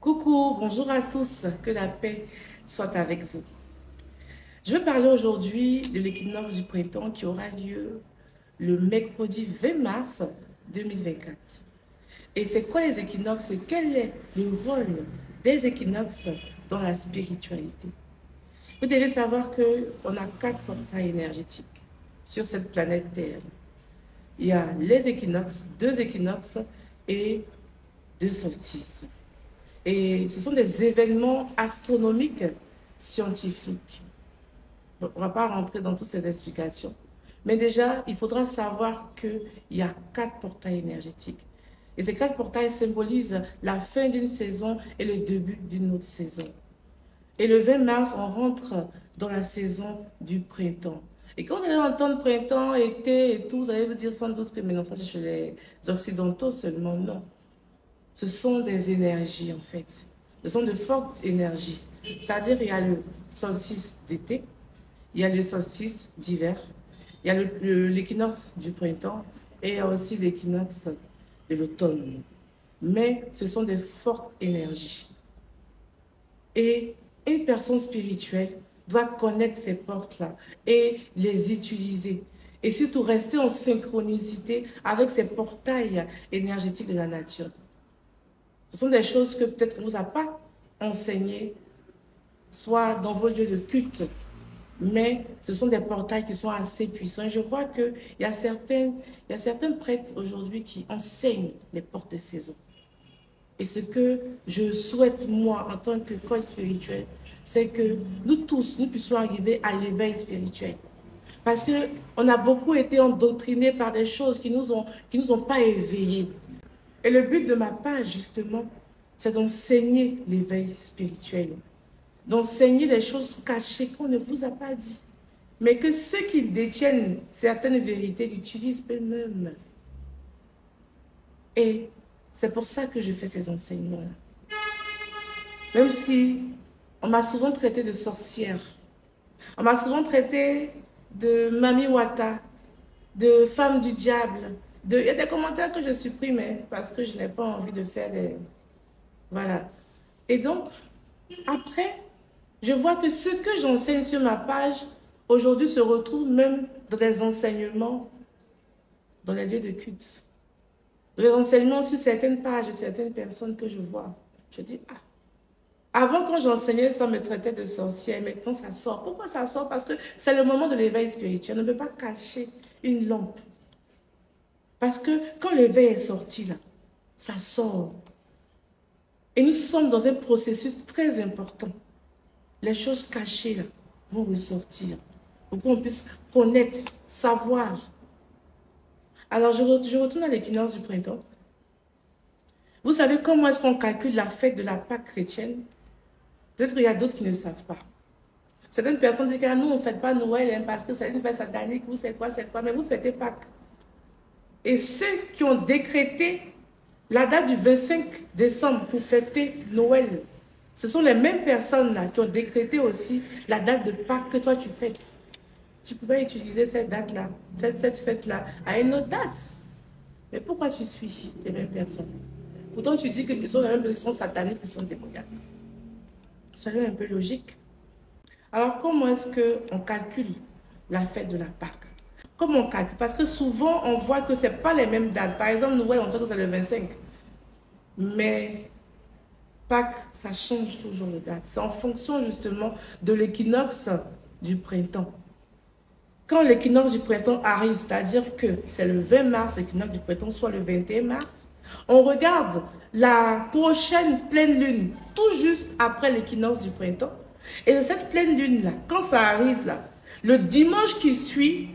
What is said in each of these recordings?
Coucou, bonjour à tous, que la paix soit avec vous. Je vais parler aujourd'hui de l'équinoxe du printemps qui aura lieu le mercredi 20 mars 2024. Et c'est quoi les équinoxes et quel est le rôle des équinoxes dans la spiritualité? Vous devez savoir qu'on a 4 portails énergétiques sur cette planète Terre. Il y a les équinoxes, 2 équinoxes et 2 solstices. Et ce sont des événements astronomiques scientifiques. On ne va pas rentrer dans toutes ces explications. Mais déjà, il faudra savoir qu'il y a 4 portails énergétiques. Et ces 4 portails symbolisent la fin d'une saison et le début d'une autre saison. Et le 20 mars, on rentre dans la saison du printemps. Et quand vous allez entendre printemps, été et tout, vous allez vous dire sans doute que mais non, ça c'est chez les Occidentaux seulement. Non. Ce sont des énergies en fait. Ce sont de fortes énergies. C'est-à-dire il y a le solstice d'été, il y a le solstice d'hiver, il y a l'équinoxe du printemps et il y a aussi l'équinoxe de l'automne. Mais ce sont des fortes énergies. Et une personne spirituelle doit connaître ces portes-là et les utiliser. Et surtout rester en synchronicité avec ces portails énergétiques de la nature. Ce sont des choses que peut-être qu'on ne vous a pas enseignées, soit dans vos lieux de culte, mais ce sont des portails qui sont assez puissants. Je vois qu'il y a certains prêtres aujourd'hui qui enseignent les portes de saison. Et ce que je souhaite, moi, en tant que coach spirituel, c'est que nous tous, nous puissions arriver à l'éveil spirituel. Parce qu'on a beaucoup été endoctrinés par des choses qui nous ont pas éveillés. Et le but de ma page, justement, c'est d'enseigner l'éveil spirituel. D'enseigner les choses cachées qu'on ne vous a pas dit. Mais que ceux qui détiennent certaines vérités l'utilisent eux-mêmes. Et c'est pour ça que je fais ces enseignements-là. Même si on m'a souvent traité de sorcière. On m'a souvent traité de Mami Wata, de femme du diable. Il y a des commentaires que je supprime parce que je n'ai pas envie de faire des... Voilà. Et donc, après, je vois que ce que j'enseigne sur ma page, aujourd'hui, se retrouve même dans des enseignements dans les lieux de culte. Dans les enseignements sur certaines pages de certaines personnes que je vois. Je dis, ah, avant, quand j'enseignais, ça me traitait de sorcière. Maintenant, ça sort. Pourquoi ça sort? Parce que c'est le moment de l'éveil spirituel. On ne peut pas cacher une lampe. Parce que quand l'éveil est sorti, là, ça sort. Et nous sommes dans un processus très important. Les choses cachées, là, vont ressortir. Pour qu'on puisse connaître, savoir. Alors, je retourne à l'équinoxe du printemps. Vous savez comment est-ce qu'on calcule la fête de la Pâque chrétienne? Peut-être qu'il y a d'autres qui ne savent pas. Certaines personnes disent que nous, on ne fête pas Noël hein, parce que c'est une fête satanique, vous c'est quoi, mais vous fêtez Pâques. Et ceux qui ont décrété la date du 25 décembre pour fêter Noël, ce sont les mêmes personnes-là qui ont décrété aussi la date de Pâques que toi tu fêtes. Tu pouvais utiliser cette date-là, cette fête-là, à une autre date. Mais pourquoi tu suis les mêmes personnes? Pourtant, tu dis que ce sont les mêmes personnes qui sont sataniques, qui sont démoniaques. Ça a un peu logique. Alors, comment est-ce qu'on calcule la fête de la Pâque? Comment on calcule? Parce que souvent, on voit que ce n'est pas les mêmes dates. Par exemple, Noël, on sait que c'est le 25. Mais Pâques, ça change toujours de date. C'est en fonction justement de l'équinoxe du printemps. Quand l'équinoxe du printemps arrive, c'est-à-dire que c'est le 20 mars, l'équinoxe du printemps, soit le 21 mars, on regarde la prochaine pleine lune, tout juste après l'équinoxe du printemps. Et cette pleine lune-là, quand ça arrive là, le dimanche qui suit,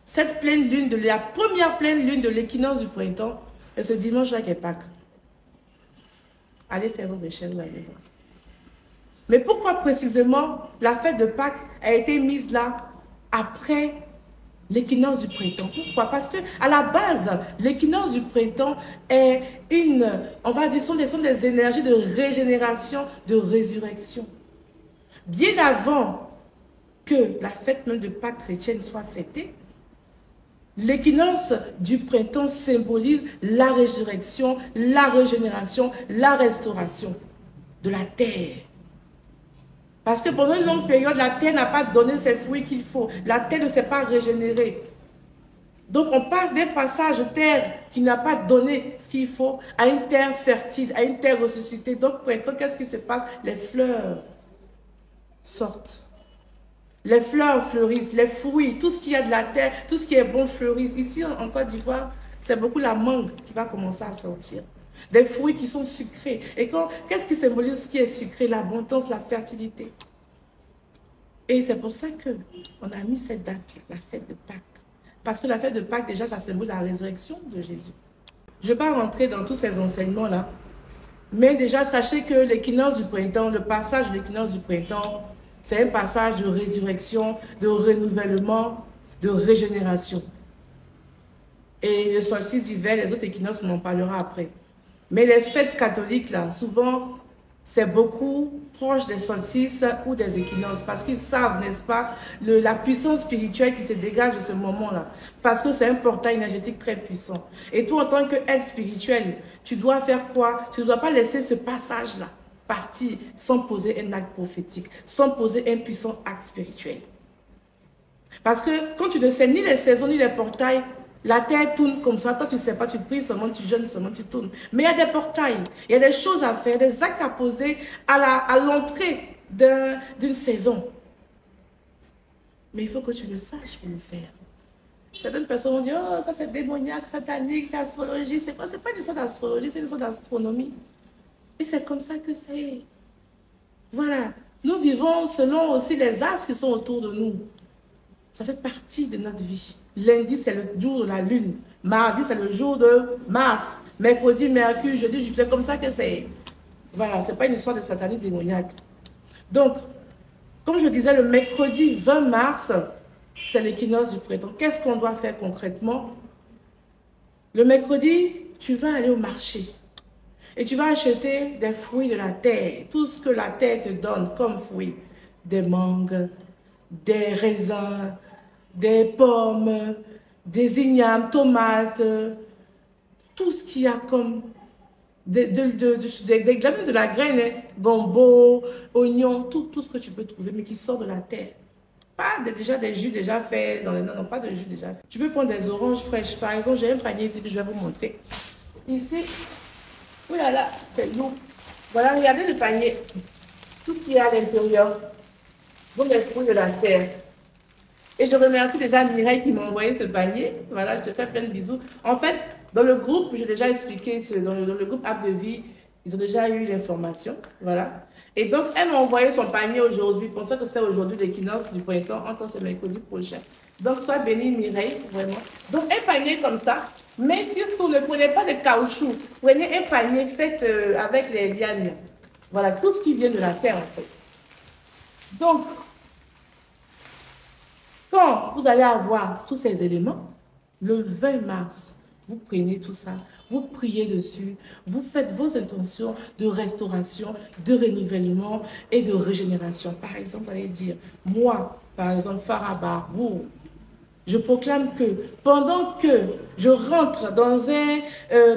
cette pleine lune, la première pleine lune de l'équinoxe du printemps, et ce dimanche-là qui est Pâques. Allez faire vos recherches, vous allez voir. Mais pourquoi précisément la fête de Pâques a été mise là après l'équinoxe du printemps? Pourquoi? Parce que à la base, l'équinoxe du printemps est on va dire, sont des énergies de régénération, de résurrection. Bien avant que la fête même de Pâques chrétienne soit fêtée, l'équinoxe du printemps symbolise la résurrection, la régénération, la restauration. de la terre. Parce que pendant une longue période, la terre n'a pas donné ses fruits qu'il faut. La terre ne s'est pas régénérée. Donc, on passe d'un passage de terre qui n'a pas donné ce qu'il faut à une terre fertile, à une terre ressuscitée. Donc, printemps, qu'est-ce qui se passe? Les fleurs sortent. Les fleurs fleurissent, les fruits, tout ce qu'il y a de la terre, tout ce qui est bon fleurissent. Ici, en Côte d'Ivoire, c'est beaucoup la mangue qui va commencer à sortir. Des fruits qui sont sucrés. Et qu'est-ce qui symbolise ce qui est sucré? L'abondance, la fertilité. Et c'est pour ça qu'on a mis cette date, la fête de Pâques. Parce que la fête de Pâques, déjà, ça symbolise la résurrection de Jésus. Je ne vais pas rentrer dans tous ces enseignements-là. Mais déjà, sachez que l'équinoxe du printemps, le passage de l'équinoxe du printemps, c'est un passage de résurrection, de renouvellement, de régénération. Et le solstice d'hiver, les autres équinoxes, on en parlera après. Mais les fêtes catholiques, là, souvent, c'est beaucoup proche des solstices ou des équinoxes. Parce qu'ils savent, n'est-ce pas, la puissance spirituelle qui se dégage de ce moment-là. Parce que c'est un portail énergétique très puissant. Et toi, en tant qu'être spirituel, tu dois faire quoi? Tu ne dois pas laisser ce passage-là partir sans poser un acte prophétique, sans poser un puissant acte spirituel. Parce que quand tu ne sais ni les saisons ni les portails, la terre tourne comme ça. Toi, tu ne sais pas, tu pries seulement, tu jeûnes seulement, tu tournes. Mais il y a des portails, il y a des choses à faire, des actes à poser à l'entrée d'une saison. Mais il faut que tu le saches pour le faire. Certaines personnes vont dire, oh, ça c'est démoniaque, c'est satanique, c'est astrologie. C'est quoi? C'est pas une histoire d'astrologie, c'est une histoire d'astronomie. Et c'est comme ça que c'est. Voilà. Nous vivons selon aussi les astres qui sont autour de nous. Ça fait partie de notre vie. Lundi, c'est le jour de la lune. Mardi, c'est le jour de Mars. Mercredi, Mercure, jeudi, Jupiter. C'est comme ça que c'est. Voilà, c'est pas une histoire de satanique démoniaque. Donc, comme je disais, le mercredi 20 mars, c'est l'équinoxe du printemps. Qu'est-ce qu'on doit faire concrètement? Le mercredi, tu vas aller au marché. Et tu vas acheter des fruits de la terre. Tout ce que la terre te donne comme fruits. Des mangues, des raisins, des pommes, des ignames, tomates, tout ce qu'il y a comme même de la graine, hein, gombo, oignon, tout ce que tu peux trouver, mais qui sort de la terre. Pas déjà des jus déjà faits, non, pas de jus déjà fait. Tu peux prendre des oranges fraîches. Par exemple, j'ai un panier ici que je vais vous montrer. Ici, oh là là, c'est lourd. Voilà, regardez le panier. Tout ce qu'il y a à l'intérieur. Donc, les fruits de la terre. Et je remercie déjà Mireille qui m'a envoyé ce panier. Voilà, je te fais plein de bisous. En fait, dans le groupe, j'ai déjà expliqué, dans le groupe App de Vie, ils ont déjà eu l'information. Voilà. Et donc, elle m'a envoyé son panier aujourd'hui, pensant que c'est aujourd'hui l'équinoxe du printemps, encore ce mercredi prochain. Donc, sois bénie Mireille, vraiment. Donc, un panier comme ça, mais surtout, ne prenez pas de caoutchouc. Prenez un panier fait avec les lianes. Voilà, tout ce qui vient de la terre, en fait. Donc, quand vous allez avoir tous ces éléments, le 20 mars, vous prenez tout ça, vous priez dessus, vous faites vos intentions de restauration, de renouvellement et de régénération. Par exemple, vous allez dire, moi, par exemple, Farah Barbour, je proclame que pendant que je rentre dans un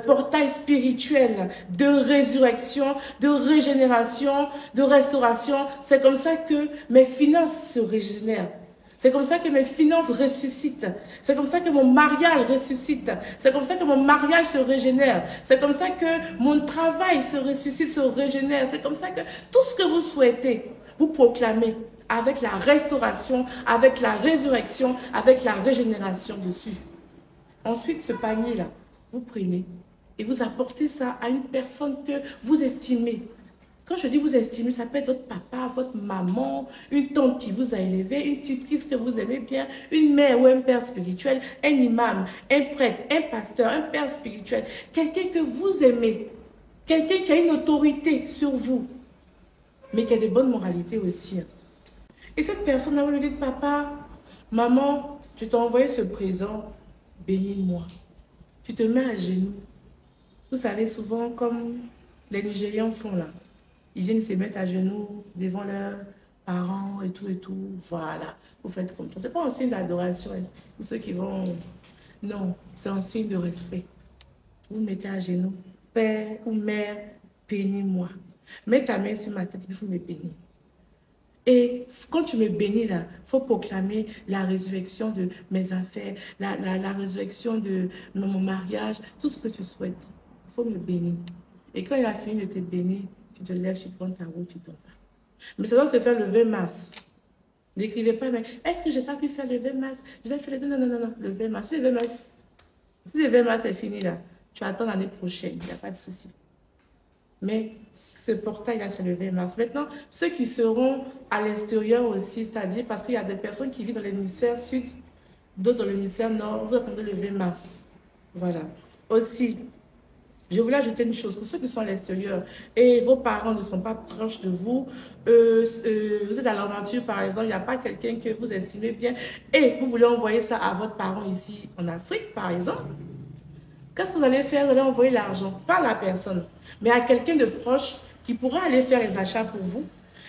portail spirituel de résurrection, de régénération, de restauration, c'est comme ça que mes finances se régénèrent. C'est comme ça que mes finances ressuscitent. C'est comme ça que mon mariage ressuscite. C'est comme ça que mon mariage se régénère. C'est comme ça que mon travail se ressuscite, se régénère. C'est comme ça que tout ce que vous souhaitez, vous proclamez avec la restauration, avec la résurrection, avec la régénération dessus. Ensuite, ce panier-là, vous prenez et vous apportez ça à une personne que vous estimez. Quand je dis vous estimez, ça peut être votre papa, votre maman, une tante qui vous a élevé, une tutrice que vous aimez bien, une mère ou un père spirituel, un imam, un prêtre, un pasteur, un père spirituel, quelqu'un que vous aimez, quelqu'un qui a une autorité sur vous, mais qui a de bonnes moralités aussi. Et cette personne-là, vous lui dites, papa, maman, je t'ai envoyé ce présent, bénis-moi. Tu te mets à genoux. Vous savez, souvent, comme les Nigérians font là, ils viennent se mettre à genoux devant leurs parents et tout, voilà. Vous faites comme ça. Ce n'est pas un signe d'adoration, hein, pour ceux qui vont... Non, c'est un signe de respect. Vous mettez à genoux. Père ou mère, bénis-moi. Mets ta main sur ma tête, il faut me bénir. Et quand tu me bénis là, il faut proclamer la résurrection de mes affaires, la résurrection de mon mariage, tout ce que tu souhaites. Il faut me bénir. Et quand il a fini de te bénir, tu te lèves, tu prends ta route, tu t'en vas. Mais ça doit se faire le 20 mars. N'écrivez pas, mais est-ce que je n'ai pas pu faire le 20 mars? Je vais faire le... Non, non, non, non, le 20 mars. Si le 20 mars est fini là, tu attends l'année prochaine, il n'y a pas de souci. Mais ce portail-là, c'est le 20 mars. Maintenant, ceux qui seront à l'extérieur aussi, c'est-à-dire parce qu'il y a des personnes qui vivent dans l'hémisphère sud, d'autres dans l'hémisphère nord, vous attendez le 20 mars. Voilà. Aussi, je voulais ajouter une chose. Pour ceux qui sont à l'extérieur et vos parents ne sont pas proches de vous, vous êtes à l'aventure, par exemple, il n'y a pas quelqu'un que vous estimez bien et vous voulez envoyer ça à votre parent ici en Afrique, par exemple. Qu'est-ce que vous allez faire? Vous allez envoyer l'argent, pas à la personne, mais à quelqu'un de proche qui pourra aller faire les achats pour vous.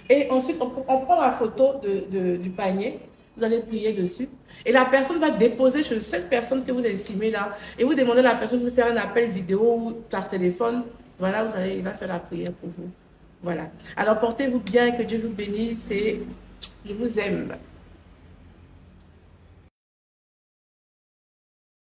Et ensuite, on prend la photo du panier, vous allez prier dessus. Et la personne va déposer chez cette personne que vous estimez là. Et vous demandez à la personne de faire un appel vidéo ou par téléphone. Voilà, il va faire la prière pour vous. Voilà. Alors, portez-vous bien, que Dieu vous bénisse et je vous aime.